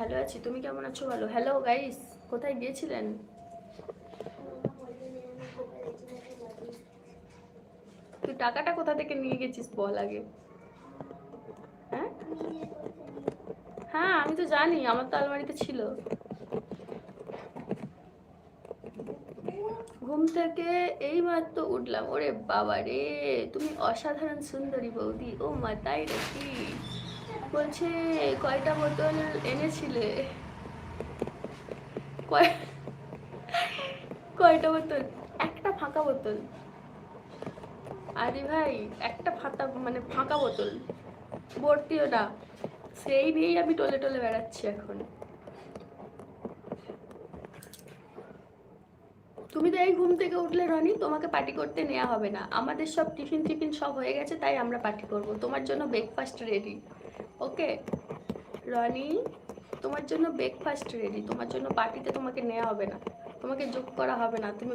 ভালো আছি, তুমি কেমন আছো বলো। হ্যালো গাইস, কোথায় গিয়েছিলেন? তুই টাকাটা কোথা থেকে নিয়ে গেছিস বল আগে। হ্যাঁ হ্যাঁ, আমি তো জানি, আমার তো আলমারিতে ছিল। ঘুম থেকে এই মাত্র উঠলাম। ওরে বাবা রে, তুমি অসাধারণ সুন্দরী বৌদি। ও মা, তাই নাকি? বলছে কয়টা বোতল এনেছিলে? কয় কয়টা বোতল? একটা ফাঁকা বোতল। আরে ভাই, একটা ফাঁকা মানে ফাঁকা বোতল, ভর্তিও না। সেই নিয়েই আমি টলে টলে বেড়াচ্ছি এখন। তুমি তো এই ঘুম থেকে উঠলে রনি, তোমাকে পার্টি করতে নেওয়া হবে না। আমাদের সব টিফিন টিফিন সব হয়ে গেছে, তাই আমরা পার্টি করব। তোমার জন্য ব্রেকফাস্ট রেডি। ওকে রনি, তোমার জন্য ব্রেকফাস্ট রেডি। তোমার জন্য পার্টিতে তোমাকে নেওয়া হবে না, তোমাকে যোগ করা হবে না। তুমি